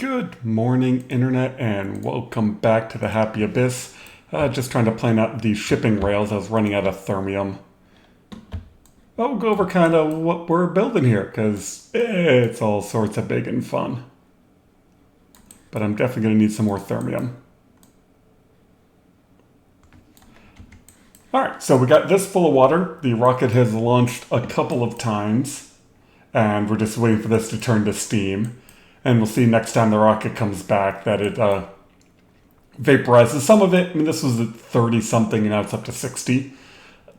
Good morning, Internet, and welcome back to the Happy Abyss. Just trying to plan out the shipping rails. I was running out of thermium. We'll go over kind of what we're building here, because it's all sorts of big and fun. But I'm definitely going to need some more thermium. Alright, so we got this full of water. The rocket has launched a couple of times, and we're just waiting for this to turn to steam. And we'll see next time the rocket comes back that it vaporizes some of it. I mean, this was at 30 something and now it's up to 60.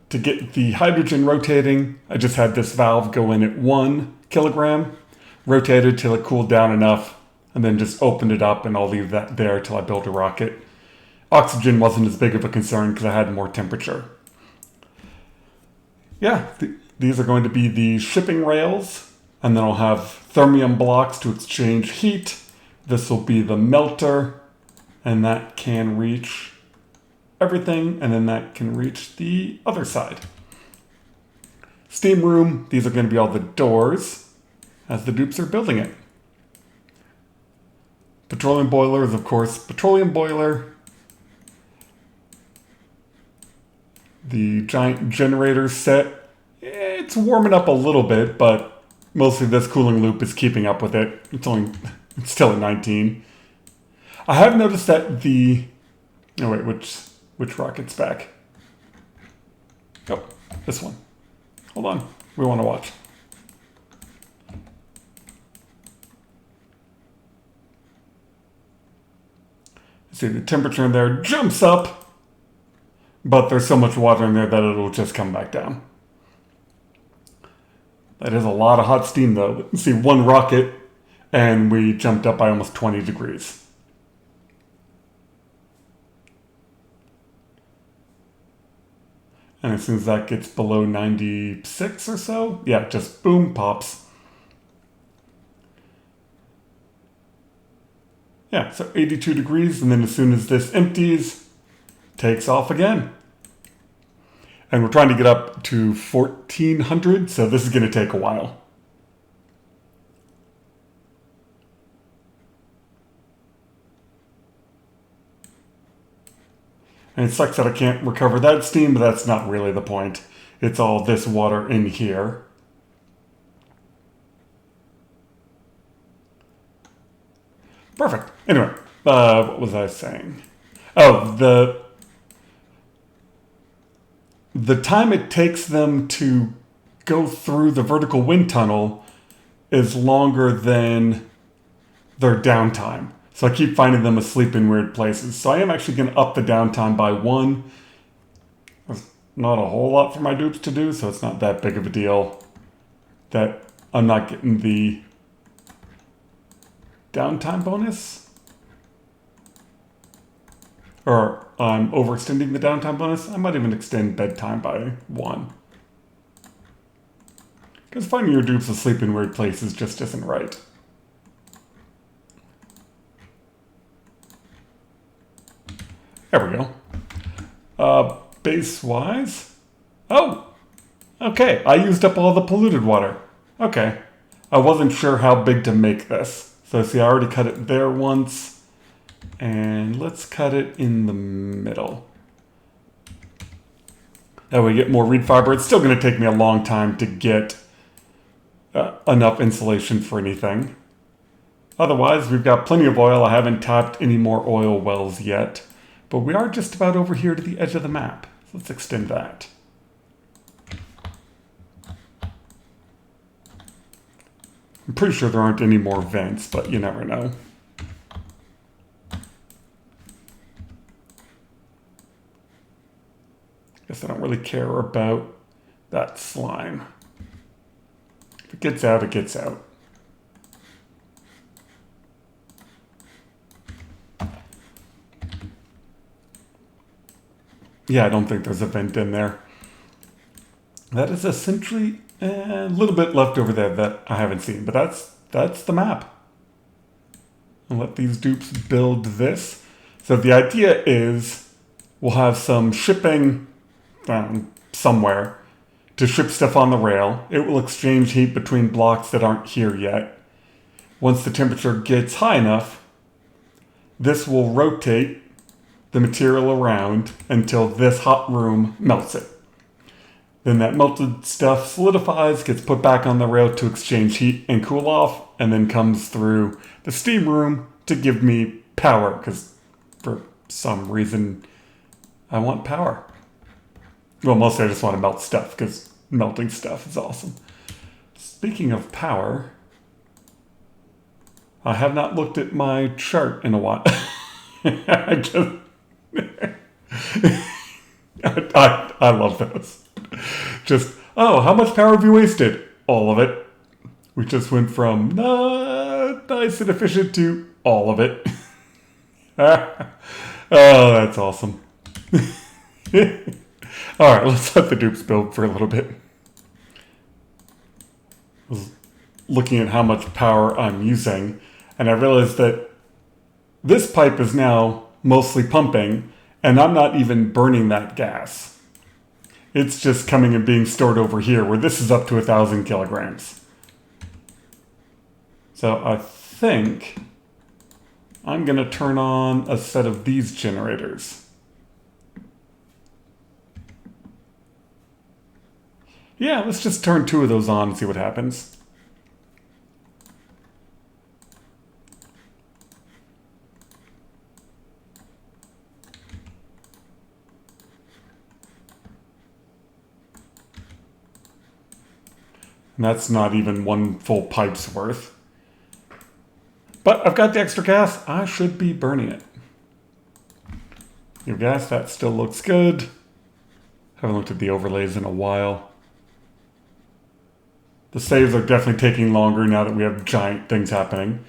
To get the hydrogen rotating, I just had this valve go in at 1 kilogram, rotated till it cooled down enough, and then just opened it up, and I'll leave that there till I build a rocket. Oxygen wasn't as big of a concern because I had more temperature. Yeah, these are going to be the shipping rails. And then I'll have thermium blocks to exchange heat. This will be the melter, and that can reach everything, and then that can reach the other side. Steam room, these are going to be all the doors as the dupes are building it. Petroleum boiler is, of course, petroleum boiler. The giant generator set, it's warming up a little bit, but mostly this cooling loop is keeping up with it. It's still at 19. I have noticed that which rocket's back? Oh, this one. Hold on, we want to watch. See, the temperature in there jumps up, but there's so much water in there that it'll just come back down. That is a lot of hot steam, though. See, one rocket, and we jumped up by almost 20 degrees. And as soon as that gets below 96 or so, yeah, just boom, pops. Yeah, so 82 degrees, and then as soon as this empties, takes off again. And we're trying to get up to 1400, so this is going to take a while. And it sucks that I can't recover that steam, but that's not really the point. It's all this water in here. Perfect. Anyway, what was I saying? Oh, the time it takes them to go through the vertical wind tunnel is longer than their downtime. So I keep finding them asleep in weird places. So I am actually going to up the downtime by 1. There's not a whole lot for my dupes to do, so it's not that big of a deal that I'm not getting the downtime bonus. Or I'm overextending the downtime bonus. I might even extend bedtime by 1. Because finding your dupes asleep in weird places just isn't right. There we go. Base-wise? Oh! Okay, I used up all the polluted water. Okay. I wasn't sure how big to make this. So see, I already cut it there once. And let's cut it in the middle. That way we get more reed fiber. It's still going to take me a long time to get enough insulation for anything. Otherwise, we've got plenty of oil. I haven't tapped any more oil wells yet. But we are just about over here to the edge of the map. So let's extend that. I'm pretty sure there aren't any more vents, but you never know. Guess I don't really care about that slime. If it gets out, it gets out. Yeah, I don't think there's a vent in there. That is essentially a little bit left over there that I haven't seen, but that's the map. I'll let these dupes build this. So the idea is we'll have some shipping somewhere to ship stuff on the rail. It will exchange heat between blocks that aren't here yet. once the temperature gets high enough, this will rotate the material around until this hot room melts it. Then that melted stuff solidifies, gets put back on the rail to exchange heat and cool off, and then comes through the steam room to give me power, because for some reason I want power. Well, mostly I just want to melt stuff, because melting stuff is awesome. Speaking of power, I have not looked at my chart in a while. I just... I love those. Just, oh, how much power have you wasted? All of it. We just went from nice and efficient to all of it. Oh, that's awesome. All right, let's let the dupes build for a little bit. I was looking at how much power I'm using, and I realized that this pipe is now mostly pumping, and I'm not even burning that gas. It's just coming and being stored over here, where this is up to 1,000 kilograms. So I think I'm going to turn on a set of these generators. Yeah, let's just turn 2 of those on and see what happens. And that's not even one full pipe's worth. But I've got the extra gas. I should be burning it. Your gas, that still looks good. Haven't looked at the overlays in a while. The saves are definitely taking longer now that we have giant things happening.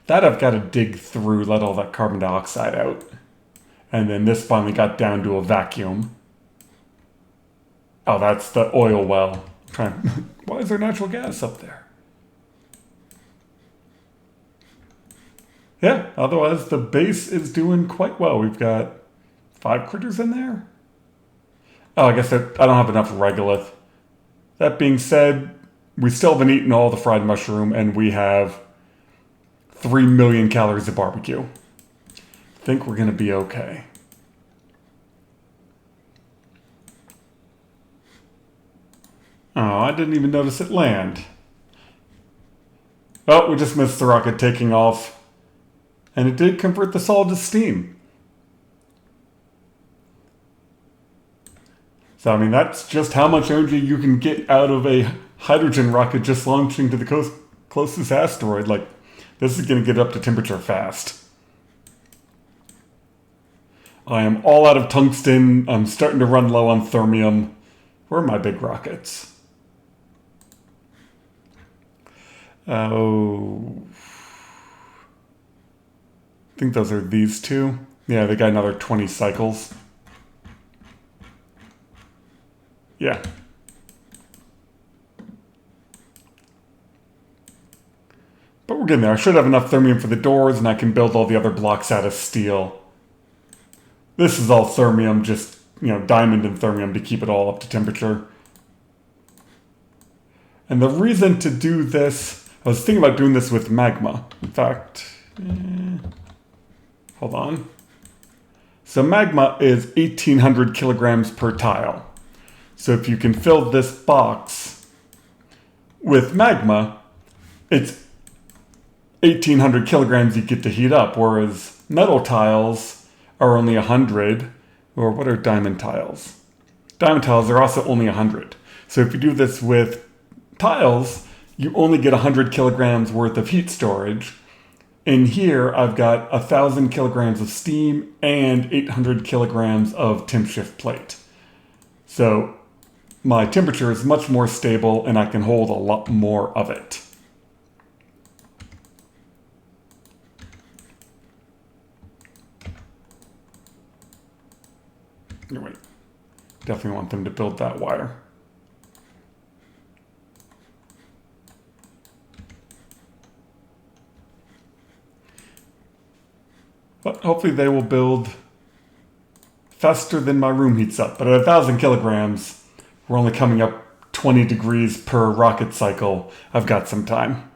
That I've got to dig through, let all that carbon dioxide out. And then this finally got down to a vacuum. Oh, that's the oil well. Why is there natural gas up there? Yeah, otherwise the base is doing quite well. We've got 5 critters in there. Oh, I guess I don't have enough regolith. That being said, we still haven't eaten all the fried mushroom, and we have 3 million calories of barbecue. I think we're going to be okay. Oh, I didn't even notice it land. Oh, we just missed the rocket taking off. And it did convert the solid to steam. So, I mean, that's just how much energy you can get out of a hydrogen rocket just launching to the closest asteroid. Like, this is going to get up to temperature fast. I am all out of tungsten. I'm starting to run low on thermium. Where are my big rockets? Oh, I think those are these 2. Yeah, they got another 20 cycles. Yeah. But we're getting there. I should have enough thermium for the doors, and I can build all the other blocks out of steel. This is all thermium, just, diamond and thermium to keep it all up to temperature. And the reason to do this... I was thinking about doing this with magma. In fact, hold on. So magma is 1,800 kilograms per tile. So if you can fill this box with magma, it's 1,800 kilograms you get to heat up, whereas metal tiles are only 100, or what are diamond tiles? Diamond tiles are also only 100. So if you do this with tiles, you only get 100 kilograms worth of heat storage. In here, I've got 1,000 kilograms of steam and 800 kilograms of temp shift plate. So my temperature is much more stable, and I can hold a lot more of it. Wait, definitely want them to build that wire. But hopefully they will build faster than my room heats up. But at 1,000 kilograms, we're only coming up 20 degrees per rocket cycle. I've got some time.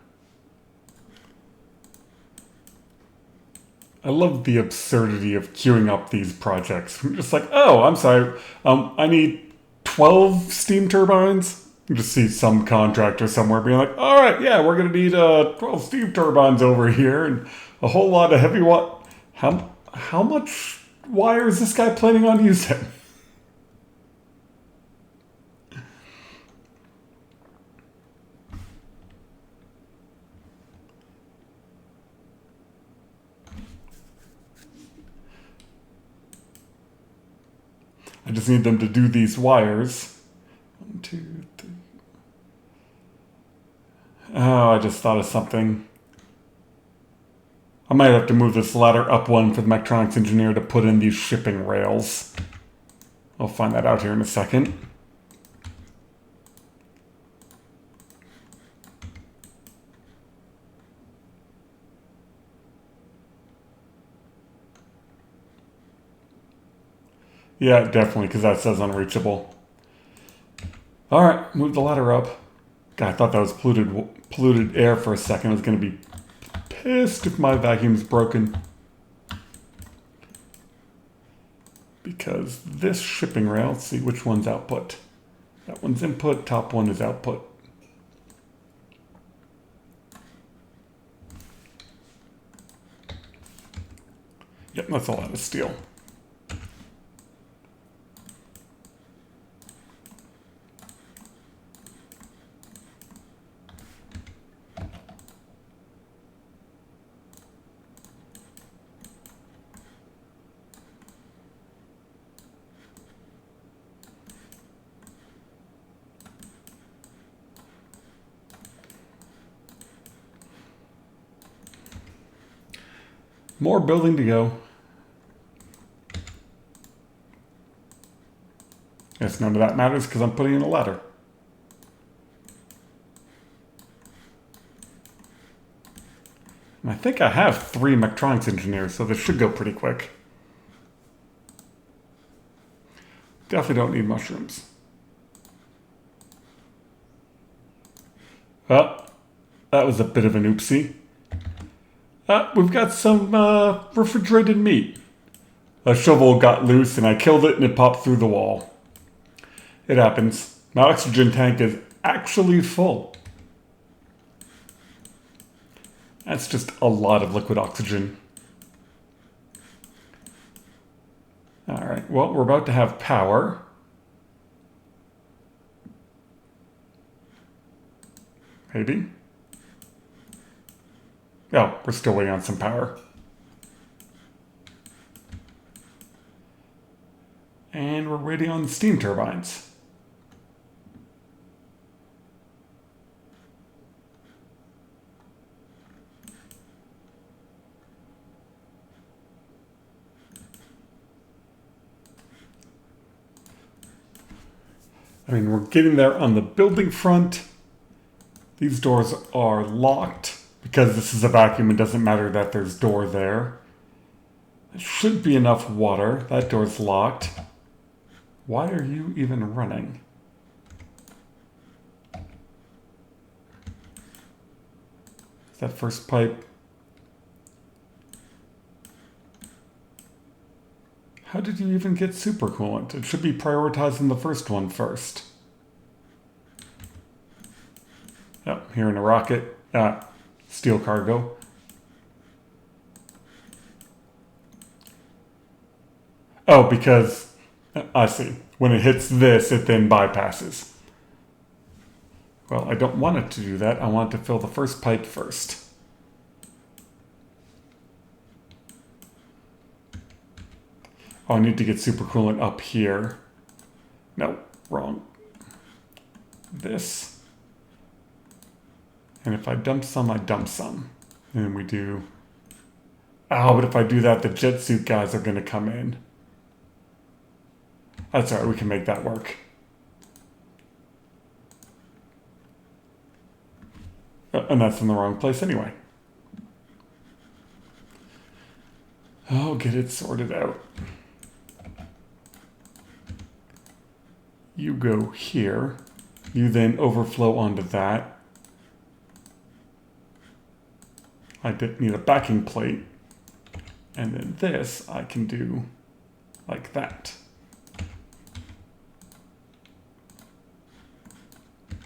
I love the absurdity of queuing up these projects. I'm just like, oh, I'm sorry, I need 12 steam turbines. You just see some contractor somewhere being like, all right, yeah, we're going to need 12 steam turbines over here and a whole lot of heavy wire. How much wire is this guy planning on using? I just need them to do these wires. 1, 2, 3. Oh, I just thought of something. I might have to move this ladder up one for the mechatronics engineer to put in these shipping rails. I'll find that out here in a second. Yeah, definitely, because that says unreachable. Alright, move the ladder up. God, I thought that was polluted air for a second. I was going to be pissed if my vacuum's broken. Because this shipping rail, let's see which one's output. That one's input, top one is output. Yep, that's a lot of steel. More building to go. Guess none of that matters because I'm putting in a ladder. And I think I have 3 mechatronics engineers, so this should go pretty quick. Definitely don't need mushrooms. Oh, that was a bit of an oopsie. We've got some refrigerated meat. A shovel got loose and I killed it and it popped through the wall. It happens. My oxygen tank is actually full. That's just a lot of liquid oxygen. Alright, well, we're about to have power. Maybe. Oh, we're still waiting on some power. And we're waiting on steam turbines. I mean, we're getting there on the building front. These doors are locked. Because this is a vacuum, it doesn't matter that there's door there. There should be enough water. That door's locked. Why are you even running? Is that first pipe? How did you even get supercoolant? It should be prioritizing the first one first. Oh, here in a rocket. Steel cargo. Oh, because, I see. When it hits this, it then bypasses. Well, I don't want it to do that. I want it to fill the first pipe first. Oh, I need to get supercoolant up here. No, wrong. This. And if I dump some, I dump some. And then we do... Oh, but if I do that, the jet suit guys are going to come in. That's all right, we can make that work. And that's in the wrong place anyway. I'll get it sorted out. You go here. You then overflow onto that. I need a backing plate. And then this I can do like that.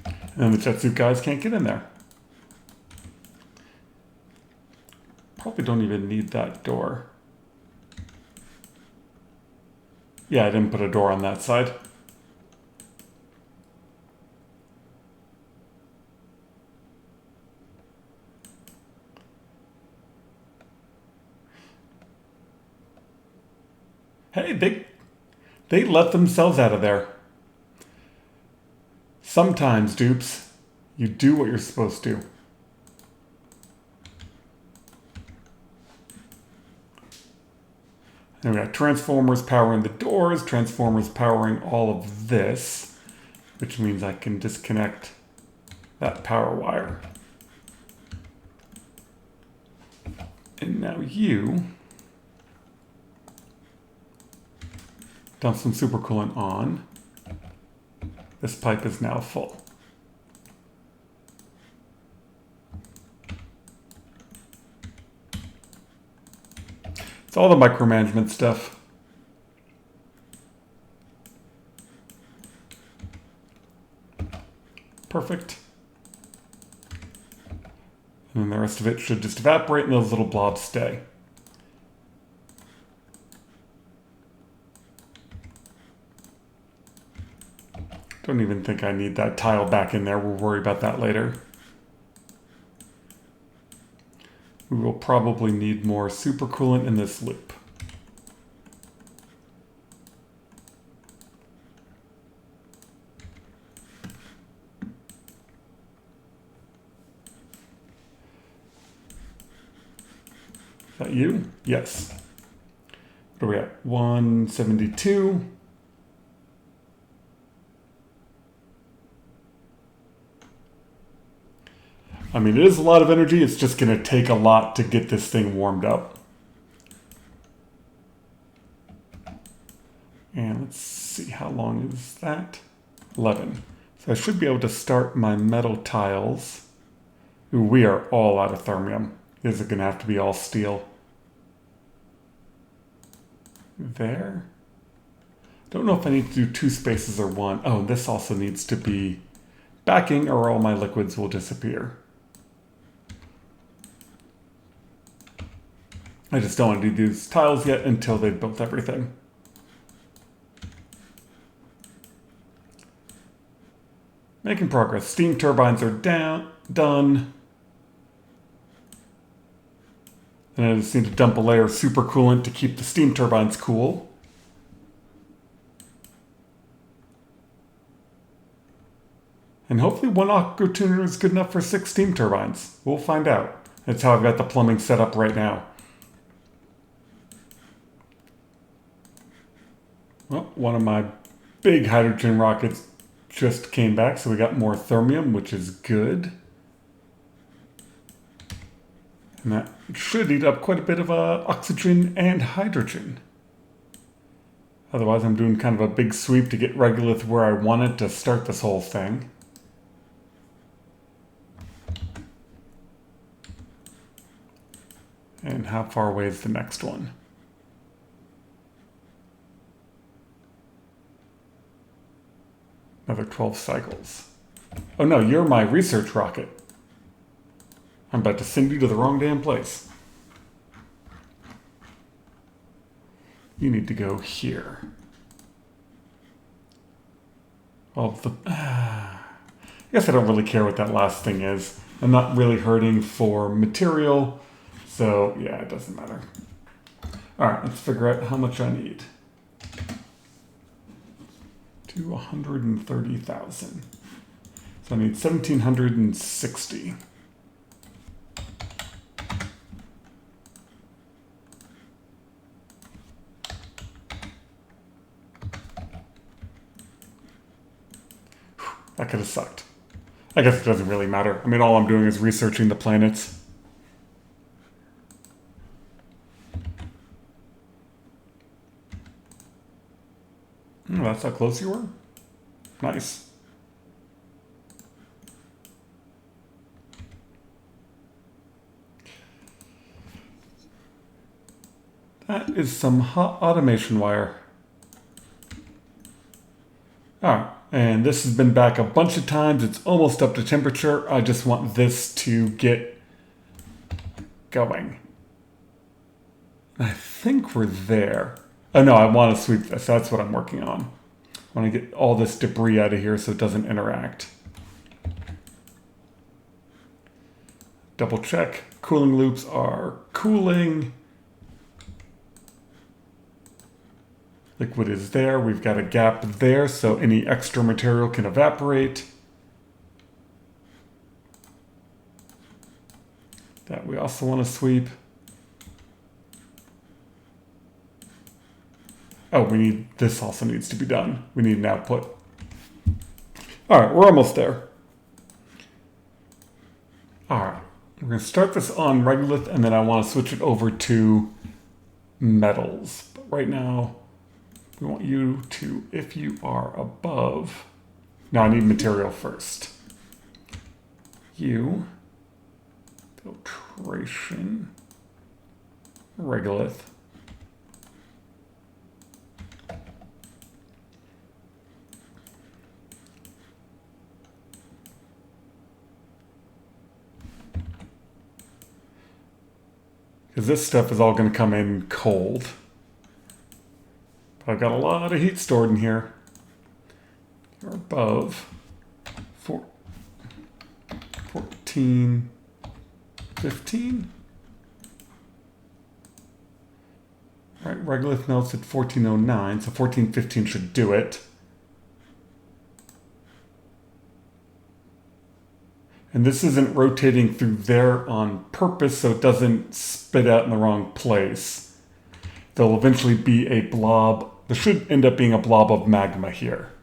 And then the jet suit guys can't get in there. Probably don't even need that door. Yeah, I didn't put a door on that side. Hey, they let themselves out of there. Sometimes, dupes, you do what you're supposed to. And we got transformers powering the doors, transformers powering all of this, which means I can disconnect that power wire. And now you dump some supercoolant on. This pipe is now full. It's all the micromanagement stuff. Perfect. And then the rest of it should just evaporate and those little blobs stay. Don't even think I need that tile back in there. We'll worry about that later. We will probably need more supercoolant in this loop. Is that you? Yes. What are we at? 172. I mean, it is a lot of energy. It's just going to take a lot to get this thing warmed up. And let's see, how long is that? 11. So I should be able to start my metal tiles. Ooh, we are all out of thermium. This is going to have to be all steel. There. Don't know if I need to do 2 spaces or 1. Oh, this also needs to be backing or all my liquids will disappear. I just don't want to do these tiles yet until they've built everything. Making progress. Steam turbines are done. And I just need to dump a layer of supercoolant to keep the steam turbines cool. And hopefully one aqua tuner is good enough for 6 steam turbines. We'll find out. That's how I've got the plumbing set up right now. Well, one of my big hydrogen rockets just came back, so we got more thermium, which is good. And that should eat up quite a bit of oxygen and hydrogen. Otherwise, I'm doing kind of a big sweep to get regolith where I want it to start this whole thing. And how far away is the next one? Another 12 cycles. Oh no, you're my research rocket. I'm about to send you to the wrong damn place. You need to go here. Well, I guess I don't really care what that last thing is. I'm not really hurting for material, so yeah, it doesn't matter. All right, let's figure out how much I need. To 130,000. So I need 1,760. That could have sucked. I guess it doesn't really matter. I mean, all I'm doing is researching the planets. Oh, that's how close you were? Nice. That is some hot automation wire. Alright, and this has been back a bunch of times. It's almost up to temperature. I just want this to get going. I think we're there. Oh no, I want to sweep this. That's what I'm working on. I want to get all this debris out of here so it doesn't interact. Double check. Cooling loops are cooling. Liquid is there. We've got a gap there, so any extra material can evaporate. That we also want to sweep. Oh, this also needs to be done. We need an output. All right, we're almost there. All right, we're going to start this on regolith, and then I want to switch it over to metals. But right now, we want you to, if you are above, now I need material first. You, filtration, regolith. Because this stuff is all going to come in cold. But I've got a lot of heat stored in here. You're above 14, 15. All right, regolith melts at 1409, so 1415 should do it. And this isn't rotating through there on purpose, so it doesn't spit out in the wrong place. There'll eventually be a blob. There should end up being a blob of magma here.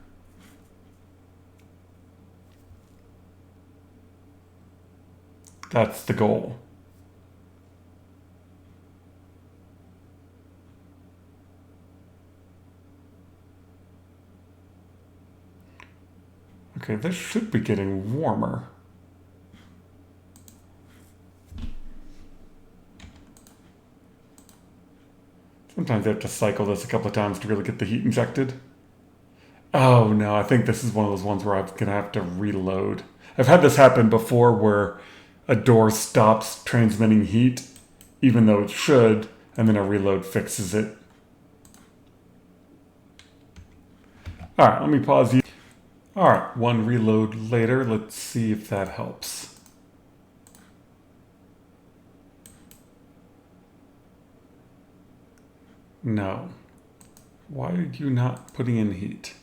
That's the goal. Okay, this should be getting warmer. Sometimes I have to cycle this a couple of times to really get the heat injected. Oh no, I think this is one of those ones where I'm going to have to reload. I've had this happen before where a door stops transmitting heat, even though it should, and then a reload fixes it. Alright, let me pause you. Alright, one reload later. Let's see if that helps. No. Why are you not putting in heat?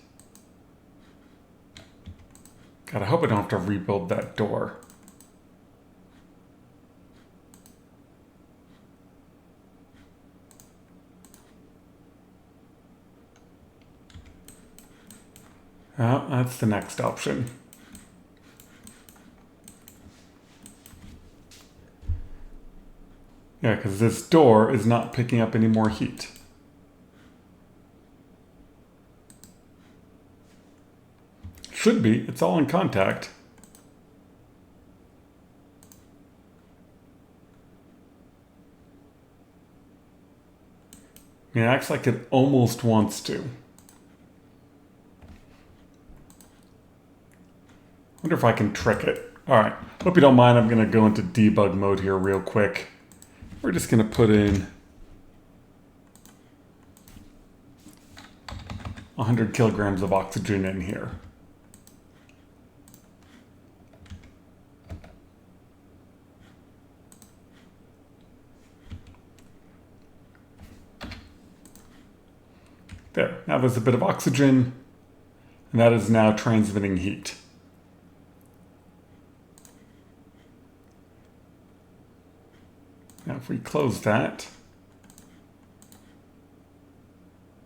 God, I hope I don't have to rebuild that door. Oh, that's the next option. Yeah, because this door is not picking up any more heat. Should be. It's all in contact. It acts like it almost wants to. Wonder if I can trick it. Alright, hope you don't mind. I'm going to go into debug mode here real quick. We're just going to put in 100 kilograms of oxygen in here. There, now there's a bit of oxygen, and that is now transmitting heat. Now if we close that,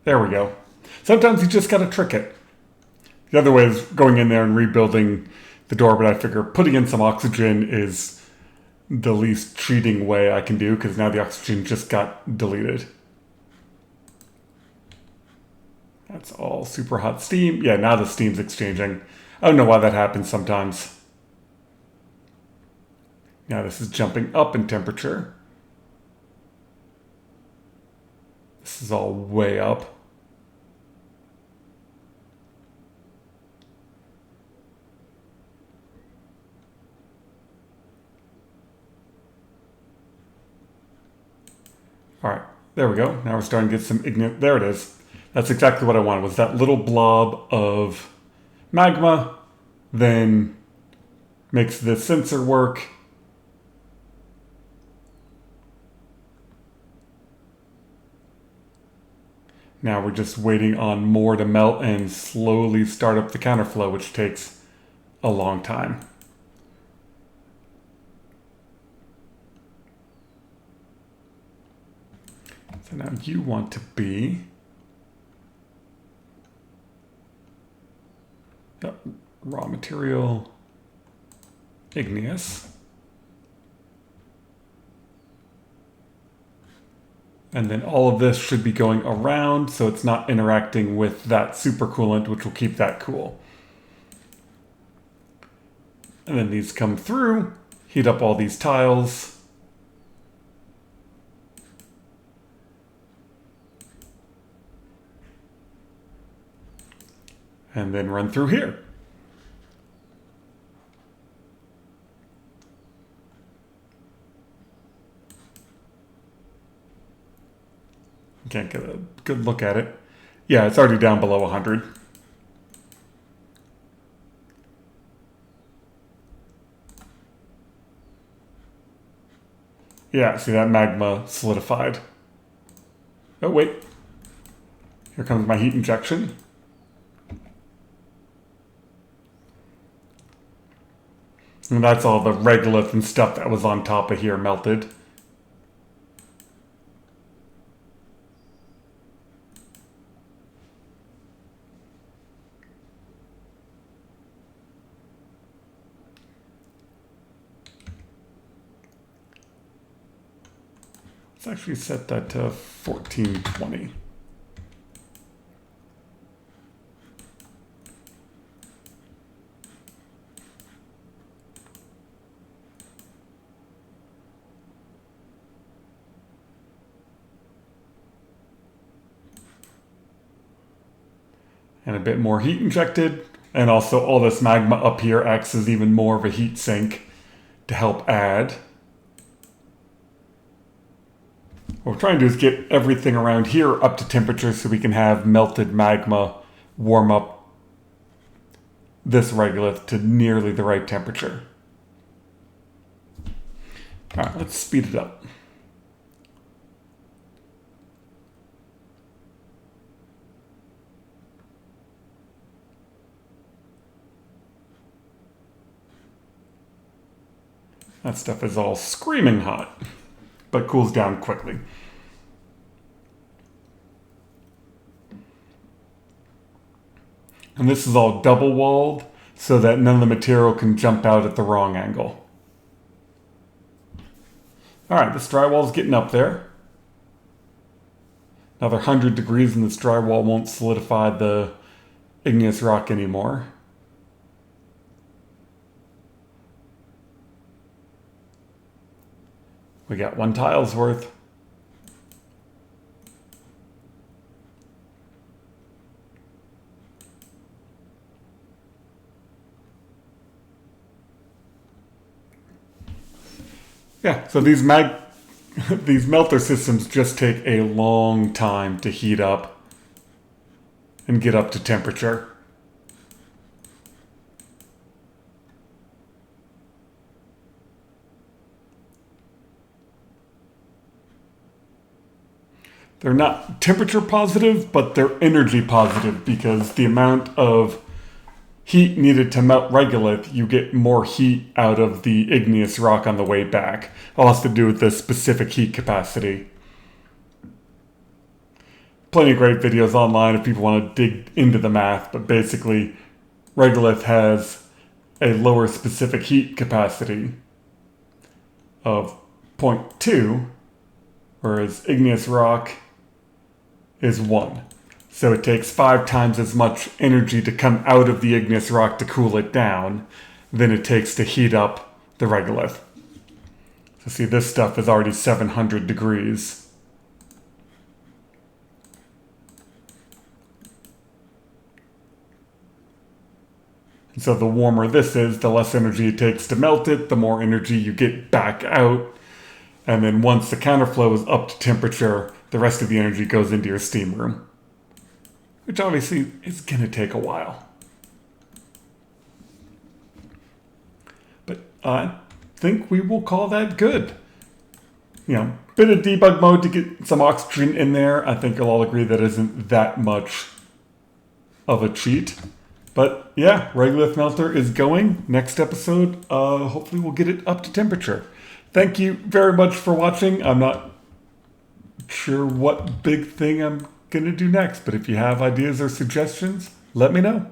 there we go. Sometimes you just gotta trick it. The other way is going in there and rebuilding the door, but I figure putting in some oxygen is the least cheating way I can do, because now the oxygen just got deleted. That's all super hot steam. Yeah, now the steam's exchanging. I don't know why that happens sometimes. Now this is jumping up in temperature. This is all way up. All right, there we go. Now we're starting to get some igneous. There it is. That's exactly what I wanted, was that little blob of magma, then makes the sensor work. Now we're just waiting on more to melt and slowly start up the counterflow, which takes a long time. So now you want to be raw material, igneous. And then all of this should be going around so it's not interacting with that supercoolant, which will keep that cool. And then these come through, heat up all these tiles. And then run through here. Can't get a good look at it. Yeah, it's already down below 100. Yeah, see that magma solidified. Oh, wait. Here comes my heat injection. And that's all the regolith and stuff that was on top of here melted. Let's actually set that to 1420. And a bit more heat injected. And also all this magma up here acts as even more of a heat sink to help add. What we're trying to do is get everything around here up to temperature so we can have melted magma warm up this regolith to nearly the right temperature. All right, let's speed it up. That stuff is all screaming hot, but cools down quickly. And this is all double walled so that none of the material can jump out at the wrong angle. All right, this drywall is getting up there. Another 100 degrees and this drywall won't solidify the igneous rock anymore. We got 1 tile's worth. Yeah, so these these melter systems just take a long time to heat up and get up to temperature. They're not temperature positive, but they're energy positive because the amount of heat needed to melt regolith, you get more heat out of the igneous rock on the way back. All has to do with the specific heat capacity. Plenty of great videos online if people want to dig into the math, but basically regolith has a lower specific heat capacity of 0.2, whereas igneous rock is 1. So it takes 5 times as much energy to come out of the igneous rock to cool it down than it takes to heat up the regolith. So see, this stuff is already 700 degrees. So the warmer this is, the less energy it takes to melt it, the more energy you get back out. And then once the counterflow is up to temperature, the rest of the energy goes into your steam room. Which obviously is going to take a while. But I think we will call that good. Bit of debug mode to get some oxygen in there. I think you'll all agree that isn't that much of a cheat. But yeah, regolith melter is going. Next episode, hopefully we'll get it up to temperature. Thank you very much for watching. I'm not sure what big thing I'm going to do next, but if you have ideas or suggestions, let me know.